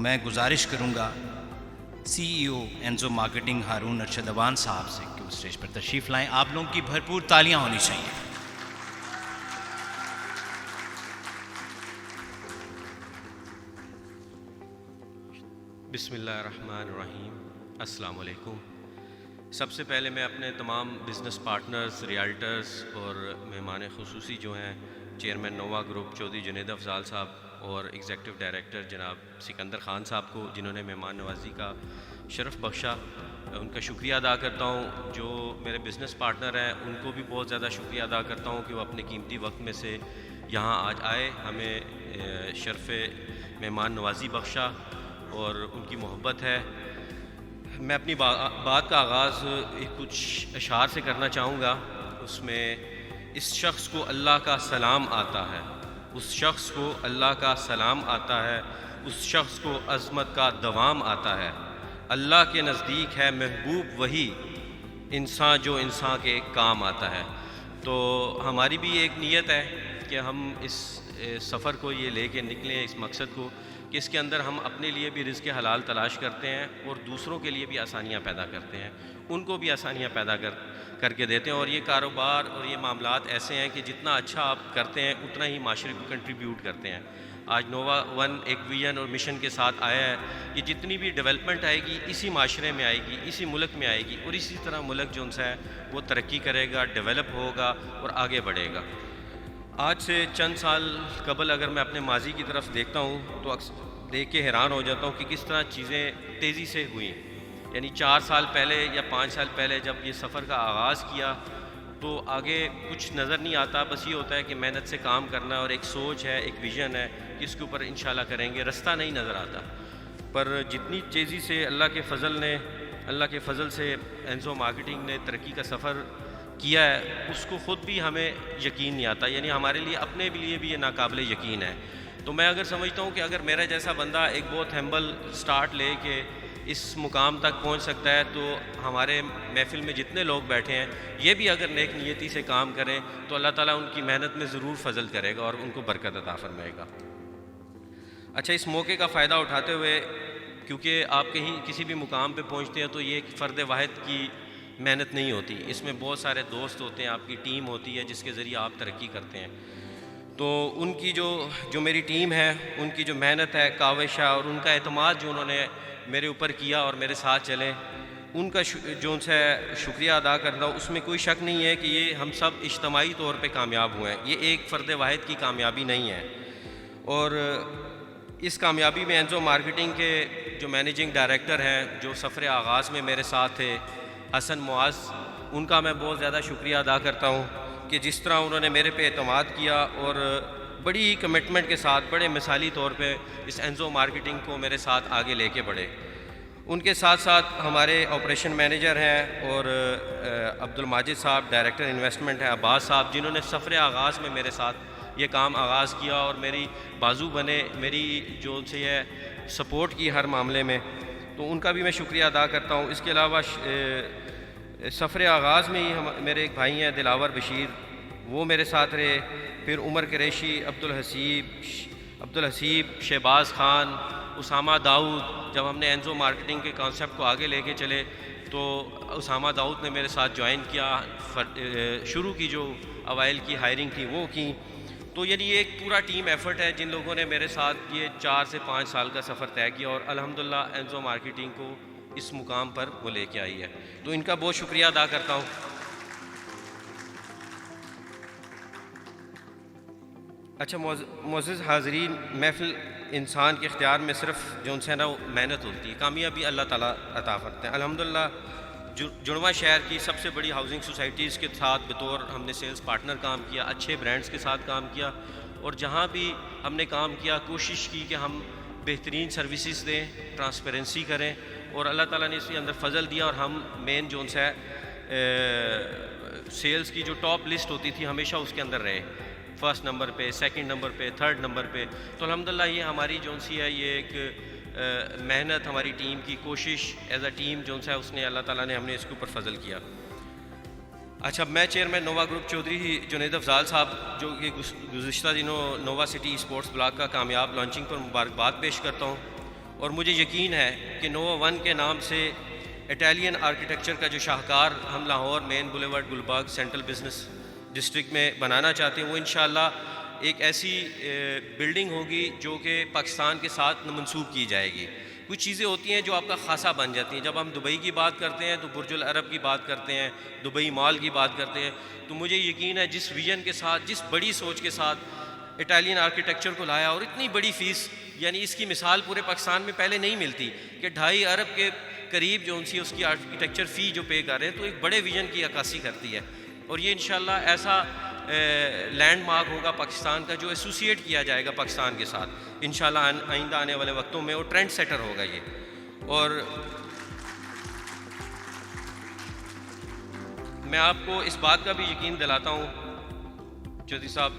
میں گزارش کروں گا سی ای او اینزو مارکیٹنگ ہارون ارشدوان صاحب سے کہ وہ اسٹیج پر تشریف لائیں. آپ لوگوں کی بھرپور تالیاں ہونی چاہیے. بسم اللہ الرحمن الرحیم. السلام علیکم. سب سے پہلے میں اپنے تمام بزنس پارٹنرز، ریالٹرز اور مہمان خصوصی جو ہیں chairman Nova group Chaudhry Junaid Afzal sahab اور ایگزیکٹو ڈائریکٹر جناب سکندر خان صاحب کو جنہوں نے مہمان نوازی کا شرف بخشا، ان کا شکریہ ادا کرتا ہوں. جو میرے بزنس پارٹنر ہیں ان کو بھی بہت زیادہ شکریہ ادا کرتا ہوں کہ وہ اپنے قیمتی وقت میں سے یہاں آج آئے، ہمیں شرف مہمان نوازی بخشا اور ان کی محبت ہے. میں اپنی بات کا آغاز کچھ اشعار سے کرنا چاہوں گا. اس میں اس شخص کو اللہ کا سلام آتا ہے، اس شخص کو اللہ کا سلام آتا ہے، اس شخص کو عظمت کا دوام آتا ہے. اللہ کے نزدیک ہے محبوب وہی انسان جو انسان کے کام آتا ہے. تو ہماری بھی ایک نیت ہے کہ ہم اس سفر کو یہ لے کے نکلیں، اس مقصد کو کہ اس کے اندر ہم اپنے لیے بھی رزق حلال تلاش کرتے ہیں اور دوسروں کے لیے بھی آسانیاں پیدا کرتے ہیں، ان کو بھی آسانیاں پیدا کر کے دیتے ہیں. اور یہ کاروبار اور یہ معاملات ایسے ہیں کہ جتنا اچھا آپ کرتے ہیں اتنا ہی معاشرے کو کنٹریبیوٹ کرتے ہیں. آج نووا ون ایک ویژن اور مشن کے ساتھ آیا ہے. یہ جتنی بھی ڈیولپمنٹ آئے گی اسی معاشرے میں آئے گی، اسی ملک میں آئے گی، اور اسی طرح ملک جو ہے وہ ترقی کرے گا، ڈیولپ ہوگا اور آگے بڑھے گا. آج سے چند سال قبل اگر میں اپنے ماضی کی طرف دیکھتا ہوں تو دیکھ کے حیران ہو جاتا ہوں کہ کس طرح چیزیں تیزی سے ہوئیں. یعنی 4 سال پہلے یا 5 سال پہلے جب یہ سفر کا آغاز کیا تو آگے کچھ نظر نہیں آتا، بس یہ ہوتا ہے کہ محنت سے کام کرنا اور ایک سوچ ہے، ایک ویژن ہے کہ اس کے اوپر انشاءاللہ کریں گے، رستہ نہیں نظر آتا. پر جتنی تیزی سے اللہ کے فضل سے اینزو مارکیٹنگ نے ترقی کا سفر کیا ہے اس کو خود بھی ہمیں یقین نہیں آتا. یعنی ہمارے لیے اپنے لیے بھی یہ ناقابل یقین ہے. تو میں اگر سمجھتا ہوں کہ اگر میرا جیسا بندہ ایک بہت ہمبل سٹارٹ لے کے اس مقام تک پہنچ سکتا ہے تو ہمارے محفل میں جتنے لوگ بیٹھے ہیں یہ بھی اگر نیک نیتی سے کام کریں تو اللہ تعالیٰ ان کی محنت میں ضرور فضل کرے گا اور ان کو برکت عطا فرمائے گا. اچھا، اس موقع کا فائدہ اٹھاتے ہوئے کیونکہ آپ کہیں کسی بھی مقام پہ پہنچتے ہیں تو یہ ایک فرد واحد کی محنت نہیں ہوتی، اس میں بہت سارے دوست ہوتے ہیں، آپ کی ٹیم ہوتی ہے جس کے ذریعے آپ ترقی کرتے ہیں. تو ان کی جو میری ٹیم ہے، ان کی جو محنت ہے، کاوش ہے اور ان کا اعتماد جو انہوں نے میرے اوپر کیا اور میرے ساتھ چلے، ان کا جو ان سے شکریہ ادا کرتا ہوں. اس میں کوئی شک نہیں ہے کہ یہ ہم سب اجتماعی طور پہ کامیاب ہوئے ہیں، یہ ایک فرد واحد کی کامیابی نہیں ہے. اور اس کامیابی میں اینزو مارکیٹنگ کے جو مینیجنگ ڈائریکٹر ہیں جو سفر آغاز میں میرے ساتھ تھے، حسن معاذ، ان کا میں بہت زیادہ شکریہ ادا کرتا ہوں کہ جس طرح انہوں نے میرے پہ اعتماد کیا اور بڑی ہی کمٹمنٹ کے ساتھ بڑے مثالی طور پہ اس اینزو مارکیٹنگ کو میرے ساتھ آگے لے کے بڑھے. ان کے ساتھ ساتھ ہمارے آپریشن مینیجر ہیں اور عبد الماجد صاحب ڈائریکٹر انویسٹمنٹ ہیں، عباس صاحب، جنہوں نے سفر آغاز میں میرے ساتھ یہ کام آغاز کیا اور میری بازو بنے، میری جو ان سے یہ سپورٹ کی ہر معاملے میں، تو ان کا بھی میں شکریہ ادا کرتا ہوں. اس کے علاوہ سفر آغاز میں ہی میرے ایک بھائی ہیں دلاور بشیر، وہ میرے ساتھ رہے. پھر عمر قریشی، عبد الحسیب، شہباز خان، اسامہ داؤد. جب ہم نے اینزو مارکیٹنگ کے کانسیپٹ کو آگے لے کے چلے تو اسامہ داؤد نے میرے ساتھ جوائن کیا، شروع کی جو اوائل کی ہائرنگ تھی وہ کی. تو یعنی یہ ایک پورا ٹیم ایفرٹ ہے جن لوگوں نے میرے ساتھ یہ 4 سے 5 سال کا سفر طے کیا اور الحمدللہ اینزو مارکیٹنگ کو اس مقام پر وہ لے کے آئی ہے. تو ان کا بہت شکریہ ادا کرتا ہوں. اچھا معزز حاضرین، محفل انسان کے اختیار میں صرف جو ان سے نا محنت ہوتی ہے، کامیابی اللہ تعالیٰ عطا کرتے ہیں. الحمدللہ جڑواں شہر کی سب سے بڑی ہاؤسنگ سوسائٹیز کے ساتھ بطور ہم نے سیلز پارٹنر کام کیا، اچھے برانڈز کے ساتھ کام کیا، اور جہاں بھی ہم نے کام کیا کوشش کی کہ ہم بہترین سروسز دیں، ٹرانسپیرنسی کریں، اور اللہ تعالیٰ نے اس کے اندر فضل دیا. اور ہم مین جو ان سے سیلز کی جو ٹاپ لسٹ ہوتی تھی ہمیشہ اس کے اندر رہے، فرسٹ نمبر پہ، سیکنڈ نمبر پہ، تھرڈ نمبر پہ. تو الحمدللہ یہ ہماری جو سی ہے یہ ایک محنت، ہماری ٹیم کی کوشش ایز اے ٹیم جو ہے اس نے اللہ تعالیٰ نے ہم نے اس کے اوپر فضل کیا. اچھا، میں chairman Nova group Chaudhry Junaid Afzal sahab جو کہ گزشتہ دنوں نووا سٹی اسپورٹس بلاک کا کامیاب لانچنگ پر مبارکباد پیش کرتا ہوں. اور مجھے یقین ہے کہ نووا ون کے نام سے اٹیلین آرکیٹیکچر کا جو شاہکار ہم لاہور مین بولیوارڈ گلباگ سینٹرل بزنس ڈسٹرکٹ میں بنانا چاہتے ہیں، وہ انشاءاللہ ایک ایسی بلڈنگ ہوگی جو کہ پاکستان کے ساتھ منسوب کی جائے گی۔ کچھ چیزیں ہوتی ہیں جو آپ کا خاصہ بن جاتی ہیں۔ جب ہم دبئی کی بات کرتے ہیں تو برج العرب کی بات کرتے ہیں، دبئی مال کی بات کرتے ہیں، تو مجھے یقین ہے جس ویژن کے ساتھ، جس بڑی سوچ کے ساتھ اٹیلین آرکیٹیکچر کو لایا، اور اتنی بڑی فیس، یعنی اس کی مثال پورے پاکستان میں پہلے نہیں ملتی کہ 2.5 ارب کے قریب جو انسی اس کی آرکیٹیکچر فی جو پے کر رہے ہیں، تو ایک بڑے ویژن کی عکاسی کرتی ہے۔ اور یہ انشاءاللہ ایسا لینڈ مارک ہوگا پاکستان کا جو ایسوسیٹ کیا جائے گا پاکستان کے ساتھ انشاءاللہ آئندہ آنے والے وقتوں میں، اور ٹرینڈ سیٹر ہوگا یہ۔ اور میں آپ کو اس بات کا بھی یقین دلاتا ہوں چودھری صاحب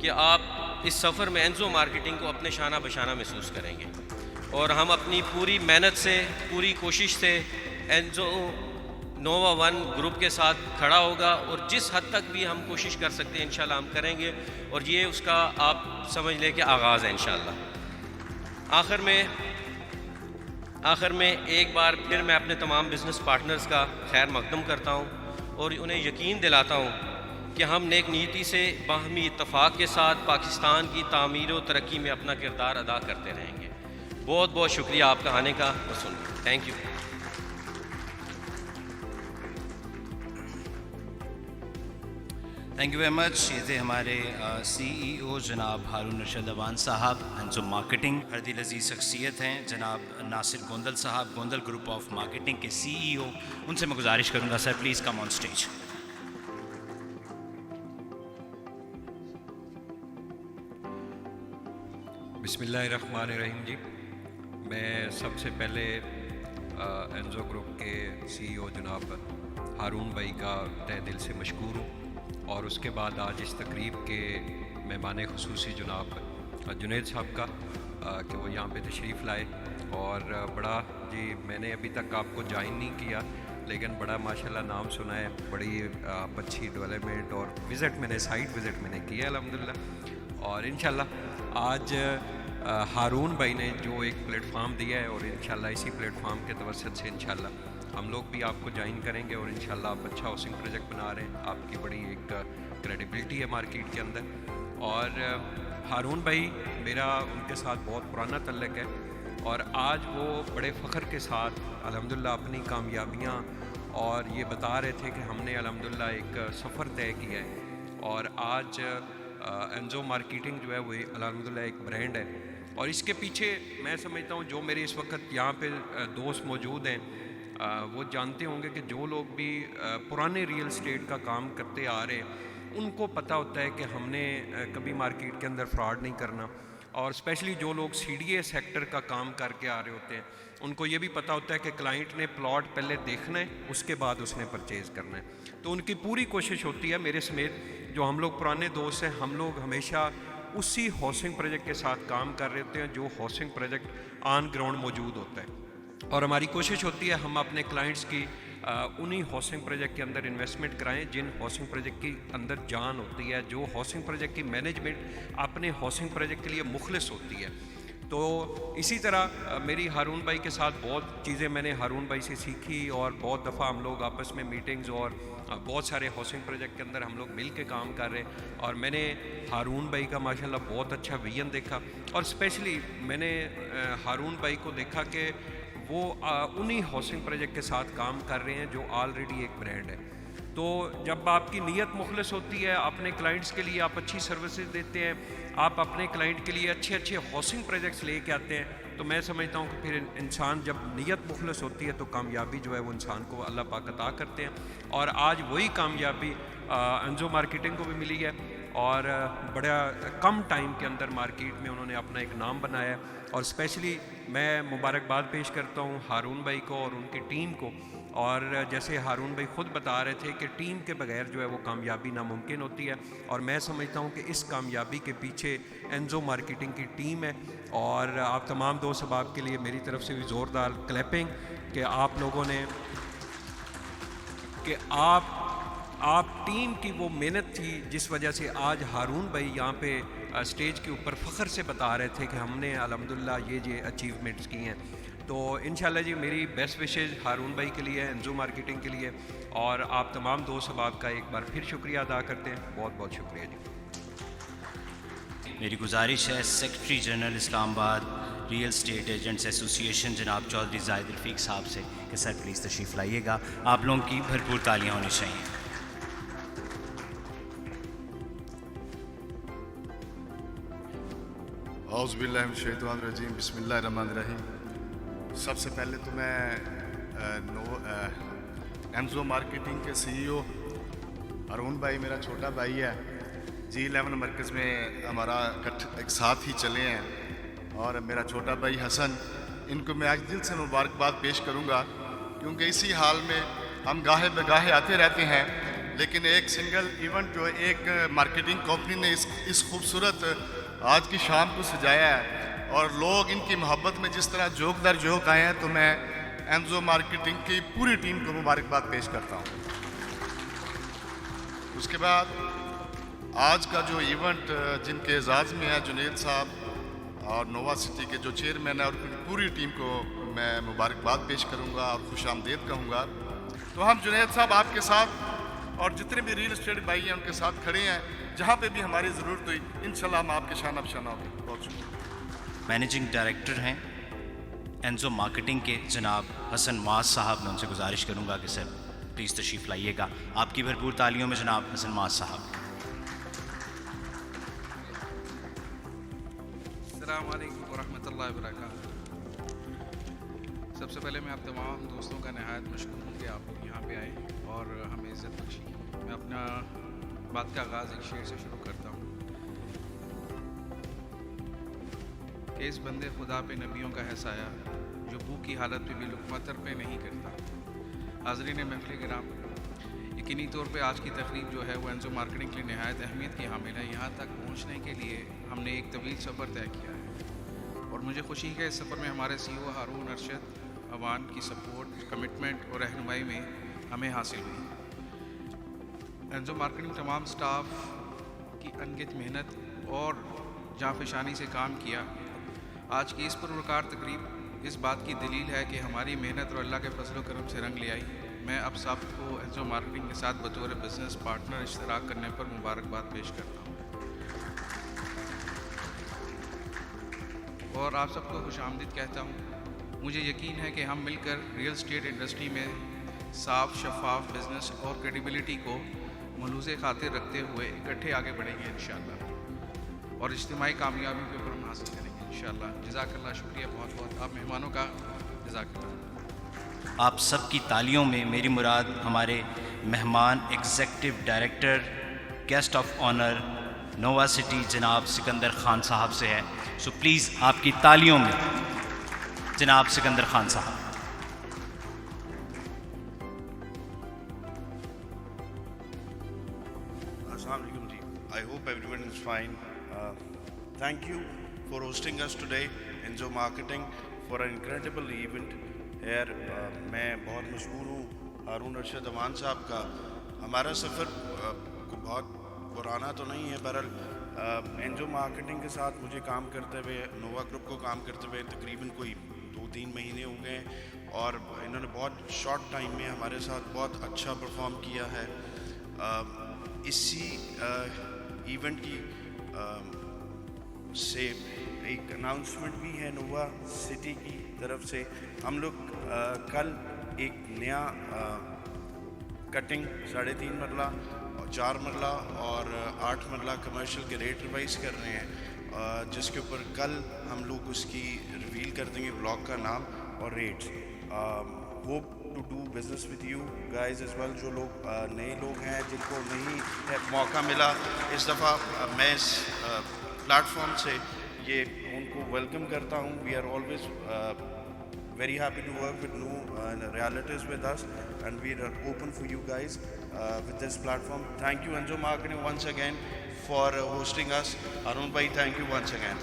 کہ آپ اس سفر میں اینزو مارکیٹنگ کو اپنے شانہ بشانہ محسوس کریں گے، اور ہم اپنی پوری محنت سے، پوری کوشش سے اینزو نووا ون گروپ کے ساتھ کھڑا ہوگا، اور جس حد تک بھی ہم کوشش کر سکتے ہیں انشاءاللہ ہم کریں گے، اور یہ اس کا آپ سمجھ لیں کہ آغاز ہے انشاءاللہ۔ آخر میں ایک بار پھر میں اپنے تمام بزنس پارٹنرز کا خیر مقدم کرتا ہوں اور انہیں یقین دلاتا ہوں کہ ہم نیک نیتی سے باہمی اتفاق کے ساتھ پاکستان کی تعمیر و ترقی میں اپنا کردار ادا کرتے رہیں گے۔ بہت بہت شکریہ آپ کا آنے کا اور سننے۔ Thank you. Thank you very much. یہ تھے ہمارے سی ای او جناب ہارون ارشد اوان صاحب، اینزو مارکیٹنگ۔ ہردل عزیز شخصیت ہیں جناب ناصر گوندل صاحب، گوندل گروپ آف مارکیٹنگ کے سی ای او۔ ان سے میں گزارش کروں گا sir please come on stage. بسم اللہ الرحمن الرحیم جی، میں سب سے پہلے اینزو گروپ کے سی ای او جناب ہارون بھائی کا تہ دل سے مشکور ہوں، اور اس کے بعد آج اس تقریب کے مہمان خصوصی جناب جنید صاحب کا کہ وہ یہاں پہ تشریف لائے، اور بڑا جی میں نے ابھی تک آپ کو جوائن نہیں کیا، لیکن بڑا ماشاءاللہ نام سنا ہے، بڑی اچھی ڈیولپمنٹ اور وزٹ میں نے سائٹ وزٹ میں نے کی ہے الحمدللہ، اور انشاءاللہ آج ہارون بھائی نے جو ایک پلیٹ فارم دیا ہے، اور انشاءاللہ اسی پلیٹ فارم کے توسط سے انشاءاللہ ہم لوگ بھی آپ کو جوائن کریں گے، اور انشاءاللہ آپ اچھا ہاؤسنگ پروجیکٹ بنا رہے ہیں، آپ کی بڑی ایک کریڈیبلٹی ہے مارکیٹ کے اندر۔ اور ہارون بھائی میرا ان کے ساتھ بہت پرانا تعلق ہے، اور آج وہ بڑے فخر کے ساتھ الحمدللہ اپنی کامیابیاں اور یہ بتا رہے تھے کہ ہم نے الحمدللہ ایک سفر طے کیا ہے، اور آج اینزو مارکیٹنگ جو ہے وہ الحمدللہ ایک برانڈ ہے، اور اس کے پیچھے میں سمجھتا ہوں جو میرے اس وقت یہاں پہ دوست موجود ہیں وہ جانتے ہوں گے کہ جو لوگ بھی پرانے ریئل اسٹیٹ کا کام کرتے آ رہے ہیں ان کو پتہ ہوتا ہے کہ ہم نے کبھی مارکیٹ کے اندر فراڈ نہیں کرنا، اور اسپیشلی جو لوگ سی ڈی اے سیکٹر کا کام کر کے آ رہے ہوتے ہیں ان کو یہ بھی پتہ ہوتا ہے کہ کلائنٹ نے پلاٹ پہلے دیکھنا ہے، اس کے بعد اس نے پرچیز کرنا ہے۔ تو ان کی پوری کوشش ہوتی ہے، میرے سمیت جو ہم لوگ پرانے دوست ہیں، ہم لوگ ہمیشہ اسی ہاؤسنگ پروجیکٹ کے ساتھ کام کر رہے ہوتے ہیں جو ہاؤسنگ پروجیکٹ آن گراؤنڈ موجود ہوتا ہے، اور ہماری کوشش ہوتی ہے ہم اپنے کلائنٹس کی انہی ہاؤسنگ پروجیکٹ کے اندر انویسٹمنٹ کرائیں جن ہاؤسنگ پروجیکٹ کی اندر جان ہوتی ہے، جو ہاؤسنگ پروجیکٹ کی مینجمنٹ اپنے ہاؤسنگ پروجیکٹ کے لیے مخلص ہوتی ہے۔ تو اسی طرح میری ہارون بھائی کے ساتھ بہت چیزیں میں نے ہارون بھائی سے سیکھی، اور بہت دفعہ ہم لوگ آپس میں میٹنگز اور بہت سارے ہاؤسنگ پروجیکٹ کے اندر ہم لوگ مل کے کام کر رہے ہیں، اور میں نے ہارون بھائی کا ماشاءاللہ بہت اچھا ویژن دیکھا، اور اسپیشلی میں نے ہارون بھائی کو دیکھا کہ وہ انہی ہاؤسنگ پروجیکٹ کے ساتھ کام کر رہے ہیں جو آلریڈی ایک برانڈ ہے۔ تو جب آپ کی نیت مخلص ہوتی ہے، اپنے کلائنٹس کے لیے آپ اچھی سروسز دیتے ہیں، آپ اپنے کلائنٹ کے لیے اچھے اچھے ہاؤسنگ پروجیکٹس لے کے آتے ہیں، تو میں سمجھتا ہوں کہ پھر انسان جب نیت مخلص ہوتی ہے تو کامیابی جو ہے وہ انسان کو اللہ پاک عطا کرتے ہیں، اور آج وہی کامیابی اینزو مارکیٹنگ کو بھی ملی ہے، اور بڑا کم ٹائم کے اندر مارکیٹ میں انہوں نے اپنا ایک نام بنایا ہے، اور اسپیشلی میں مبارکباد پیش کرتا ہوں ہارون بھائی کو اور ان کی ٹیم کو، اور جیسے ہارون بھائی خود بتا رہے تھے کہ ٹیم کے بغیر جو ہے وہ کامیابی ناممکن ہوتی ہے، اور میں سمجھتا ہوں کہ اس کامیابی کے پیچھے اینزو مارکیٹنگ کی ٹیم ہے، اور آپ تمام دوست احباب کے لیے میری طرف سے بھی زوردار کلیپنگ کہ آپ لوگوں نے کہ آپ ٹیم کی وہ محنت تھی جس وجہ سے آج ہارون بھائی یہاں پہ اسٹیج کے اوپر فخر سے بتا رہے تھے کہ ہم نے الحمدللہ یہ اچیومنٹس کی ہیں. تو انشاءاللہ جی میری بیسٹ وشز ہارون بھائی کے لیے, انزو مارکیٹنگ کے لیے, اور آپ تمام دوست احباب کا ایک بار پھر شکریہ ادا کرتے ہیں. بہت بہت شکریہ جی. میری گزارش ہے سیکرٹری جنرل اسلام آباد ریئل اسٹیٹ ایجنٹس ایسوسی ایشن جناب چودھری زاہد رفیق صاحب سے کہ سر پلیز تشریف لائیے گا. آپ لوگوں کی بھرپور تالیاں ہونی چاہیے. اعوذ باللہ من الشیطان الرجیم, بسم اللہ الرحمن الرحیم. سب سے پہلے تو میں انزو مارکیٹنگ کے سی ای او ہارون بھائی میرا چھوٹا بھائی ہے, G11 مرکز میں ہمارا ایک ساتھ ہی چلے ہیں, اور میرا چھوٹا بھائی حسن, ان کو میں آج دل سے مبارکباد پیش کروں گا کیونکہ اسی حال میں ہم گاہے بگاہے آتے رہتے ہیں, لیکن ایک سنگل ایونٹ جو ایک مارکیٹنگ کمپنی نے اس خوبصورت آج کی شام کو سجایا ہے, اور لوگ ان کی محبت میں جس طرح جوک در جوک آئے ہیں, تو میں انزو مارکیٹنگ کی پوری ٹیم کو مبارکباد پیش کرتا ہوں. اس کے بعد آج کا جو ایونٹ جن کے اعزاز میں ہے جنید صاحب اور نووا سٹی کے جو چیئرمین ہیں, اور پوری ٹیم کو میں مبارکباد پیش کروں گا اور خوش آمدید کہوں گا. تو ہم جنید صاحب آپ کے ساتھ اور جتنے بھی ریل اسٹیٹ بھائی ہیں ان کے ساتھ کھڑے ہیں, جہاں پہ بھی ہماری ضرورت ہوئی انشاءاللہ ہم آپ کے شانہ بشانہ ہوں گے. بہت شکریہ. مینیجنگ ڈائریکٹر ہیں انزو مارکیٹنگ کے جناب حسن معاذ صاحب, میں ان سے گزارش کروں گا کہ سر پلیز تشریف لائیے گا. آپ کی بھرپور تالیوں میں جناب حسن معاذ صاحب. السلام علیکم ورحمۃ اللہ وبرکاتہ. سب سے پہلے میں آپ تمام دوستوں کا نہایت مشکور ہوں کہ آپ یہاں پہ آئے اور ہمیں عزت بخشی. میں اپنا بات کا آغاز ایک شعر سے شروع کرتا ہوں کہ اس بندے خدا پہ نبیوں کا ہے سایہ, جو بھوک کی حالت پہ بھی لقمہ تر پہ نہیں کرتا. حاضرین محفل کرام, یقینی طور پہ آج کی تقریب جو ہے وہ انزو مارکیٹنگ کے لیے نہایت اہمیت کی حامل ہے. یہاں تک پہنچنے کے لیے ہم نے ایک طویل سفر طے کیا ہے, اور مجھے خوشی ہے کہ اس سفر میں ہمارے سی او ہارون ارشد عوان کی سپورٹ, کمٹمنٹ اور رہنمائی میں ہمیں حاصل ہوئی. انزو مارکیٹنگ تمام سٹاف کی انگت محنت اور جانفشانی سے کام کیا. آج کی اس پروکار تقریب اس بات کی دلیل ہے کہ ہماری محنت اور اللہ کے فضل و کرم سے رنگ لے آئی. میں اب سب کو انزو مارکیٹنگ کے ساتھ بطور بزنس پارٹنر اشتراک کرنے پر مبارکباد پیش کرتا ہوں, اور آپ سب کو خوش آمدید کہتا ہوں. مجھے یقین ہے کہ ہم مل کر ریئل اسٹیٹ انڈسٹری میں صاف شفاف بزنس اور کریڈیبلٹی کو ملحوظ خاطر رکھتے ہوئے اکٹھے آگے بڑھیں گے انشاءاللہ, اور اجتماعی کامیابی کے اوپر ہم حاصل کریں گے انشاءاللہ. جزاک اللہ, شکریہ بہت بہت آپ مہمانوں کا. جزاک اللہ. آپ سب کی تالیوں میں میری مراد ہمارے مہمان executive director guest of honour nova city جناب سکندر خان صاحب سے ہے. سو پلیز آپ کی تالیوں میں جناب سکندر خان صاحب. Assalamu alaikum ji. I hope everyone is fine. Thank you for hosting us today, Enzo Marketing, for an incredible event here. میں بہت مشکور ہوں ہارون ارشد عوان صاحب کا. ہمارا سفر بہت پرانا تو نہیں ہے, بہرحال انزو مارکیٹنگ کے ساتھ مجھے کام کرتے ہوئے, نووا گروپ کو کام کرتے ہوئے تقریباً کوئی 2-3 مہینے ہو گئے, اور انہوں نے بہت شارٹ ٹائم میں ہمارے ساتھ بہت اچھا پرفارم کیا ہے. اسی ایونٹ کی سے ایک اناؤنسمنٹ بھی ہے نووا سٹی کی طرف سے. ہم لوگ کل ایک نیا کٹنگ 3.5 مرلہ, 4 مرلہ اور 8 مرلہ کمرشل کے ریٹ ریوائز کر رہے ہیں, جس کے اوپر کل ہم لوگ اس کی ریویل کر دیں گے بلاک کا نام اور rates. Hope to do business with you guys as well. جو لوگ نئے لوگ ہیں جن کو نہیں موقع ملا اس دفعہ, میں اس پلیٹ فارم سے یہ ان کو ویلکم کرتا ہوں. We are always very happy to work with new realities with us, and we are open for you guys with this platform. Thank you Enzo Marketing once again for hosting us. Arun bhai, thank you once again.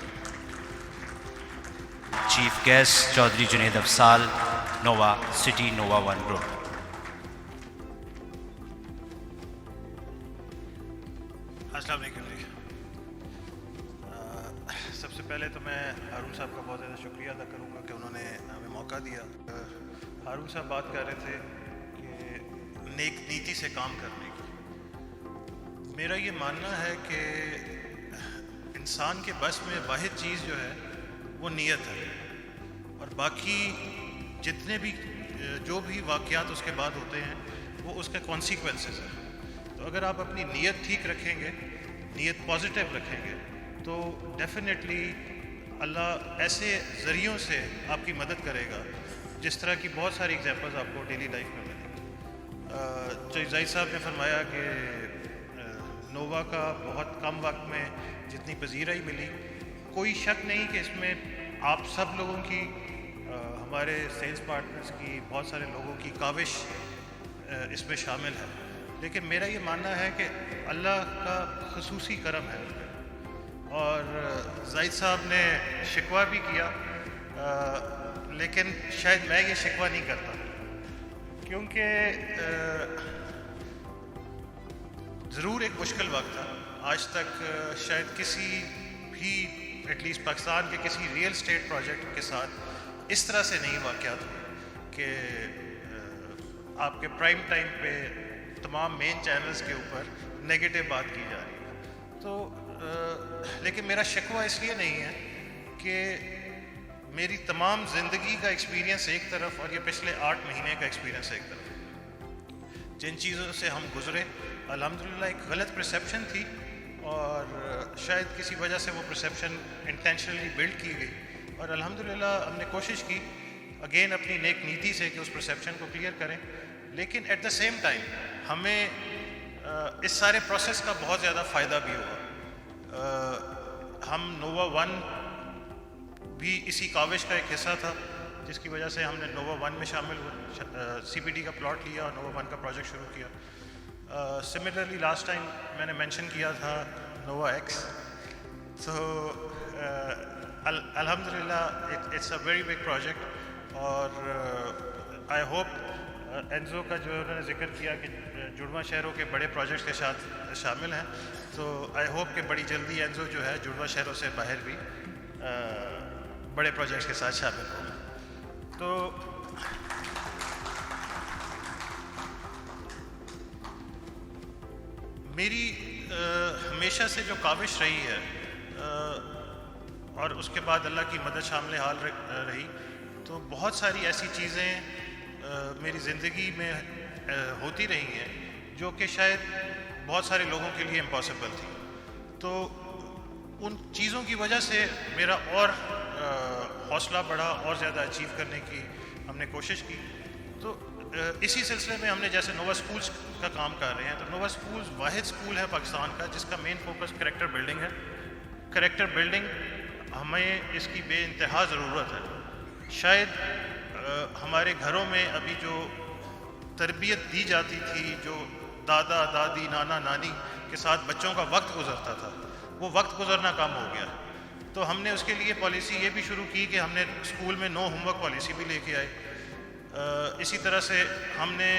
Chief guest Chaudhry Junaid Afzal, Nova city Nova one group. السلام علیکم جی. پہلے تو میں ہارون صاحب کا بہت زیادہ شکریہ ادا کروں گا کہ انہوں نے ہمیں موقع دیا. ہارون صاحب بات کر رہے تھے کہ نیک نیتی سے کام کرنے کی. میرا یہ ماننا ہے کہ انسان کے بس میں واحد چیز جو ہے وہ نیت ہے, اور باقی جتنے بھی جو بھی واقعات اس کے بعد ہوتے ہیں وہ اس کے کانسیکوینسز ہیں. تو اگر آپ اپنی نیت ٹھیک رکھیں گے, نیت پازیٹیو رکھیں گے, تو ڈیفینیٹلی اللہ ایسے ذریعوں سے آپ کی مدد کرے گا جس طرح کی بہت ساری ایگزامپلز آپ کو ڈیلی لائف میں ملیں گی. جو زاہد صاحب نے فرمایا کہ نووا کا بہت کم وقت میں جتنی پذیرائی ملی, کوئی شک نہیں کہ اس میں آپ سب لوگوں کی, ہمارے سیلز پارٹنرز کی, بہت سارے لوگوں کی کاوش اس میں شامل ہے. لیکن میرا یہ ماننا ہے کہ اللہ کا خصوصی کرم ہے. اور زاہد صاحب نے شکوہ بھی کیا, لیکن شاید میں یہ شکوہ نہیں کرتا, کیونکہ ضرور ایک مشکل وقت تھا. آج تک شاید کسی بھی ایٹ لیسٹ پاکستان کے کسی ریئل اسٹیٹ پروجیکٹ کے ساتھ اس طرح سے نہیں واقعات ہوئے کہ آپ کے پرائم ٹائم پہ تمام مین چینلز کے اوپر نگیٹو بات کی جا رہی ہے. تو لیکن میرا شکوہ اس لیے نہیں ہے کہ میری تمام زندگی کا ایکسپیرینس ایک طرف اور یہ پچھلے 8 مہینے کا ایکسپیرینس ایک طرف. جن چیزوں سے ہم گزرے الحمدللہ ایک غلط پرسیپشن تھی, اور شاید کسی وجہ سے وہ پرسیپشن انٹینشنلی بلڈ کی گئی, اور الحمدللہ ہم نے کوشش کی اگین اپنی نیک نیتی سے کہ اس پرسیپشن کو کلیئر کریں. لیکن ایٹ دا سیم ٹائم ہمیں اس سارے پروسیس کا بہت زیادہ فائدہ بھی ہوا. ہم نووا 1 بھی اسی کاوش کا ایک حصہ تھا, جس کی وجہ سے ہم نے نووا 1 میں شامل ہوئے, سی پی ڈی کا پلاٹ لیا اور نووا 1 کا پروجیکٹ شروع کیا. سملرلی لاسٹ ٹائم میں نے مینشن کیا تھا نووا ایکس. تو الحمدللہ it's a very big project, اور آئی ہوپ اینزو کا جو انہوں نے ذکر کیا کہ جڑواں شہروں کے بڑے پروجیکٹس کے ساتھ شامل ہیں, تو آئی ہوپ کہ بڑی جلدی اینزو جو ہے جڑواں شہروں سے باہر بھی بڑے پروجیکٹس کے ساتھ شامل ہوگا. تو میری ہمیشہ سے جو کاوش رہی ہے, اور اس کے بعد اللہ کی مدد شامل حال رہی, تو بہت ساری ایسی چیزیں میری زندگی میں ہوتی رہی ہیں جو کہ شاید بہت سارے لوگوں کے لیے امپاسبل تھی. تو ان چیزوں کی وجہ سے میرا اور حوصلہ بڑھا, اور زیادہ اچیو کرنے کی ہم نے کوشش کی. تو اسی سلسلے میں ہم نے جیسے نووا اسکولز کا کام کر رہے ہیں, تو نووا اسکولز واحد اسکول ہے پاکستان کا جس کا مین فوکس کریکٹر بلڈنگ ہے. کریکٹر بلڈنگ ہمیں اس کی بے انتہا ضرورت ہے. شاید ہمارے گھروں میں ابھی جو تربیت دی جاتی تھی, جو دادا دادی نانا نانی کے ساتھ بچوں کا وقت گزرتا تھا, وہ وقت گزرنا کم ہو گیا. تو ہم نے اس کے لیے پالیسی یہ بھی شروع کی کہ ہم نے اسکول میں نو ہوم ورک پالیسی بھی لے کے آئے. اسی طرح سے ہم نے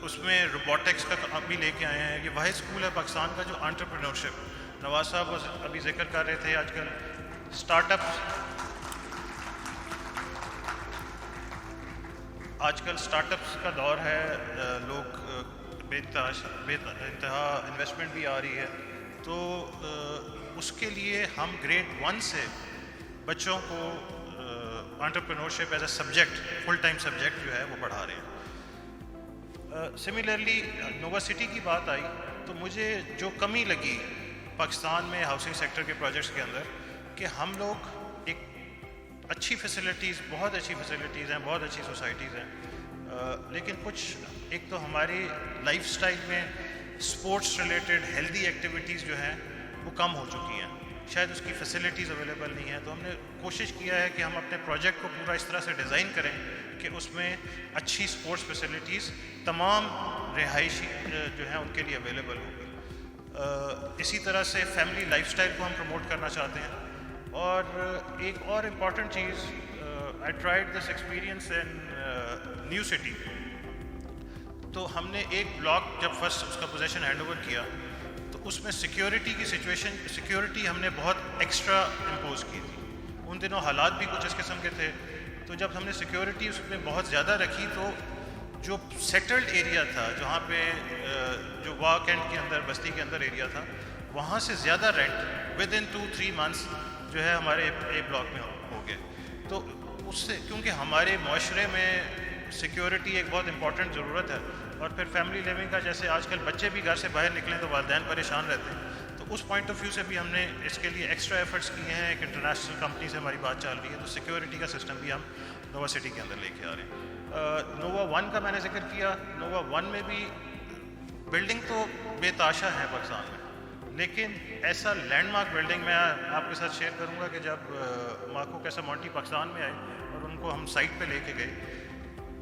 اس میں روبوٹکس کا بھی لے کے آئے ہیں. یہ واحد اسکول ہے پاکستان کا جو انٹرپرینورشپ, نواز صاحب ابھی ذکر کر رہے تھے, آج کل اسٹارٹ اپس کا دور ہے, لوگ بے انتہا انویسٹمنٹ بھی آ رہی ہے. تو اس کے لیے ہم گریڈ 1 سے بچوں کو entrepreneurship as a subject, full time subject جو ہے وہ پڑھا رہے ہیں. سملرلی نووا سٹی کی بات آئی تو مجھے جو کمی لگی پاکستان میں ہاؤسنگ سیکٹر کے پروجیکٹس کے اندر, کہ ہم لوگ ایک اچھی فیسلٹیز, بہت اچھی فیسلٹیز ہیں, بہت اچھی سوسائٹیز ہیں, لیکن کچھ ایک تو ہماری لائف سٹائل میں سپورٹس ریلیٹڈ ہیلدی ایکٹیویٹیز جو ہیں وہ کم ہو چکی ہیں, شاید اس کی فیسلٹیز اویلیبل نہیں ہیں. تو ہم نے کوشش کیا ہے کہ ہم اپنے پروجیکٹ کو پورا اس طرح سے ڈیزائن کریں کہ اس میں اچھی سپورٹس فیسلٹیز تمام رہائشی جو ہیں ان کے لیے اویلیبل ہوگی. اسی طرح سے فیملی لائف سٹائل کو ہم پروموٹ کرنا چاہتے ہیں. اور ایک اور امپورٹنٹ چیز, I tried this experience in new city. تو ہم نے ایک بلاک جب فرسٹ اس کا پوزیشن ہینڈ اوور کیا تو تو اس میں سیکیورٹی ہم نے بہت ایکسٹرا امپوز کی تھی. ان دنوں حالات بھی کچھ اس قسم کے تھے, تو جب ہم نے سیکیورٹی اس میں بہت زیادہ رکھی تو جو سیٹلڈ ایریا تھا, جہاں پہ جو واک اینڈ کے اندر, بستی کے اندر ایریا تھا, وہاں سے زیادہ رینٹ ود ان 2-3 months جو ہے ہمارے اے بلاک میں ہو گئے. تو اس سے کیونکہ ہمارے معاشرے میں سیکیورٹی ایک بہت امپورٹنٹ ضرورت ہے, اور پھر فیملی لیونگ کا, جیسے آج کل بچے بھی گھر سے باہر نکلیں تو والدین پریشان رہتے ہیں, تو اس پوائنٹ آف ویو سے بھی ہم نے اس کے لیے ایکسٹرا ایفرٹس کیے ہیں. ایک انٹرنیشنل کمپنی سے ہماری بات چل رہی ہے, تو سیکیورٹی کا سسٹم بھی ہم نووا سٹی کے اندر لے کے آ رہے ہیں. نووا 1 کا میں نے ذکر کیا. نووا 1 میں بھی بلڈنگ تو بے تاشا ہے پاکستان میں, لیکن ایسا لینڈ مارک بلڈنگ میں آپ کے ساتھ شیئر کروں گا کہ جب ماکو کیسا مونٹی پاکستان میں آئے اور ان کو ہم سائٹ پہ لے کے گئے,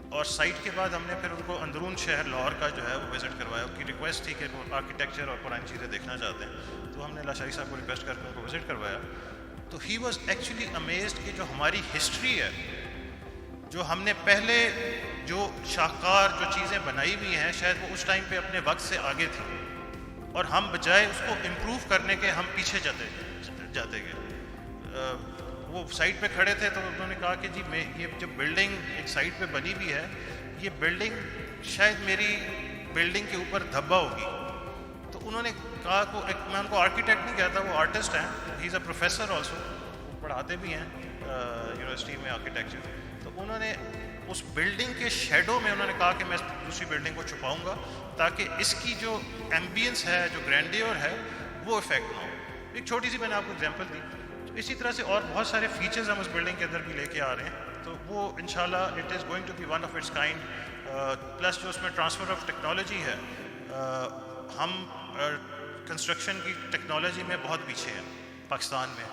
اور سائٹ کے بعد ہم نے پھر ان کو اندرون شہر لاہور کا جو ہے وہ وزٹ کروایا. ان کی ریکویسٹ تھی کہ وہ آرکیٹیکچر اور پرانی چیزیں دیکھنا چاہتے ہیں, تو ہم نے لاشاری صاحب کو ریکویسٹ کر کے ان کو وزٹ کروایا. تو ہی واز ایکچولی امیزڈ کہ جو ہماری ہسٹری ہے, جو ہم نے پہلے جو شاہکار جو چیزیں بنائی ہوئی ہیں, شاید وہ اس ٹائم پہ اپنے وقت سے آگے تھی, اور ہم بجائے اس کو امپروو کرنے کے ہم پیچھے جاتے گئے. وہ سائٹ پہ کھڑے تھے تو انہوں نے کہا کہ جی میں یہ جو بلڈنگ ایک سائٹ پہ بنی ہوئی ہے, یہ بلڈنگ شاید میری بلڈنگ کے اوپر دھبا ہوگی. تو انہوں نے کہا کو میں ان کو آرکیٹیکٹ نہیں کہتا, وہ آرٹسٹ ہیں, ہی از اے پروفیسر آلسو, وہ پڑھاتے بھی ہیں یونیورسٹی میں آرکیٹیکچر. تو انہوں نے اس بلڈنگ کے شیڈو میں انہوں نے کہا کہ میں دوسری بلڈنگ کو چھپاؤں گا تاکہ اس کی جو ایمبینس ہے, جو گرینڈیور ہے, وہ افیکٹ نہ ہو. ایک چھوٹی سی میں نے آپ کو ایگزامپل دی. تو اسی طرح سے اور بہت سارے فیچرز ہم اس بلڈنگ کے اندر بھی لے کے آ رہے ہیں, تو وہ انشاءاللہ it is going to be one of its kind. Plus جو اس میں ٹرانسفر آف ٹیکنالوجی ہے, ہم کنسٹرکشن کی ٹیکنالوجی میں بہت پیچھے ہیں پاکستان میں,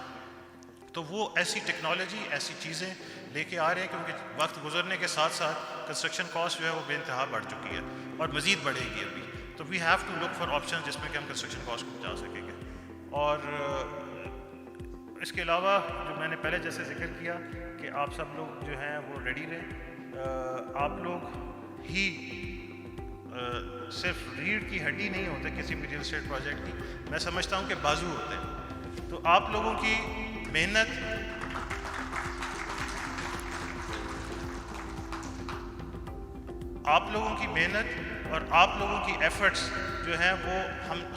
تو وہ ایسی ٹیکنالوجی, ایسی چیزیں لے کے آ رہے ہیں, کیونکہ وقت گزرنے کے ساتھ ساتھ کنسٹرکشن کاسٹ جو ہے وہ بے انتہا بڑھ چکی ہے اور مزید بڑھے گی ابھی. تو we have to look for option جس میں کہ ہم کنسٹرکشن کاسٹ کو بچا سکیں گے. اور اس کے علاوہ جو میں نے پہلے جیسے ذکر کیا کہ آپ سب لوگ جو ہیں وہ ریڈی رہیں. آپ لوگ ہی صرف ریڑھ کی ہڈی نہیں ہوتے کسی بھی ریئل اسٹیٹ پروجیکٹ کی, میں سمجھتا ہوں کہ بازو ہوتے ہیں. تو آپ لوگوں کی محنت, اور آپ لوگوں کی ایفرٹس جو ہیں وہ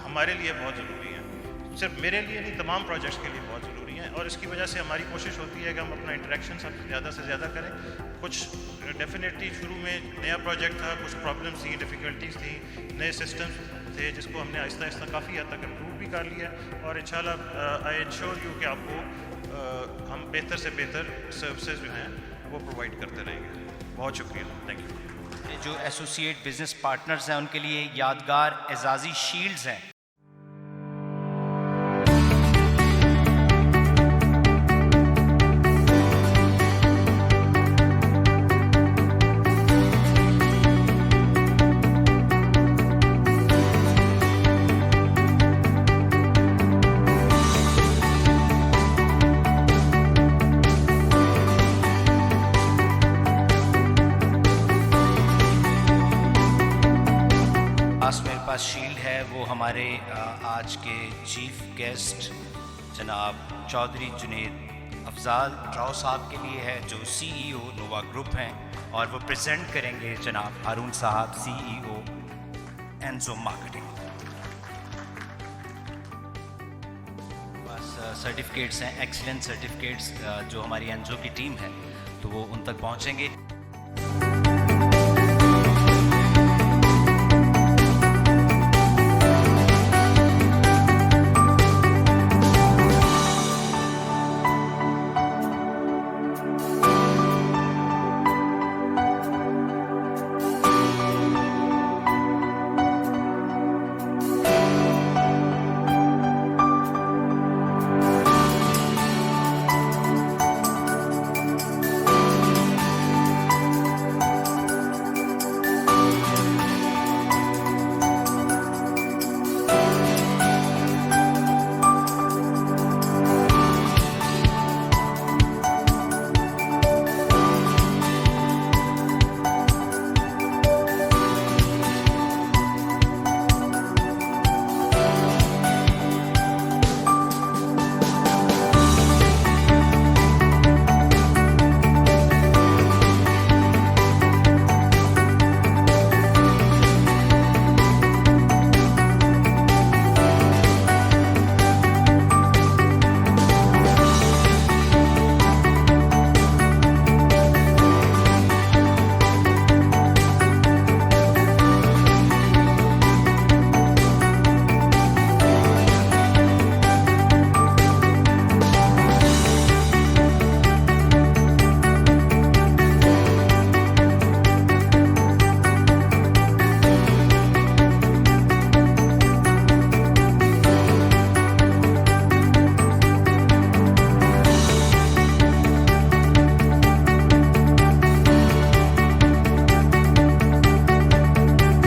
ہمارے لیے بہت ضروری ہیں. صرف میرے لیے نہیں, تمام پروجیکٹس کے لیے بہت ضروری ہیں, اور اس کی وجہ سے ہماری کوشش ہوتی ہے کہ ہم اپنا انٹریکشن سب زیادہ سے زیادہ کریں. کچھ ڈیفینیٹلی شروع میں نیا پروجیکٹ تھا, کچھ پرابلمس تھیں, ڈیفیکلٹیز تھیں, نئے سسٹمس تھے جس کو ہم نے آہستہ آہستہ کافی حد تک امپروو بھی کر لیا, اور انشاءاللہ آئی انشور یو کہ آپ کو ہم بہتر سے بہتر سروسز جو ہیں وہ پرووائڈ کرتے رہیں گے. بہت شکریہ, تھینک یو. جو ایسوسیٹ بزنس پارٹنرز ہیں ان کے لیے یادگار اعزازی شیلڈز ہیں. میرے پاس شیلڈ ہے, وہ ہمارے آج کے چیف گیسٹ جناب چودھری جنید افضال راؤ صاحب کے لیے ہے, جو سی ای او نووا گروپ ہیں, اور وہ پریزنٹ کریں گے جناب ہارون صاحب, سی ای او اینزو مارکیٹنگ. بس سرٹیفکیٹس ہیں, ایکسیلنٹ سرٹیفکیٹس جو ہماری اینزو کی ٹیم ہے, تو وہ ان تک پہنچیں گے.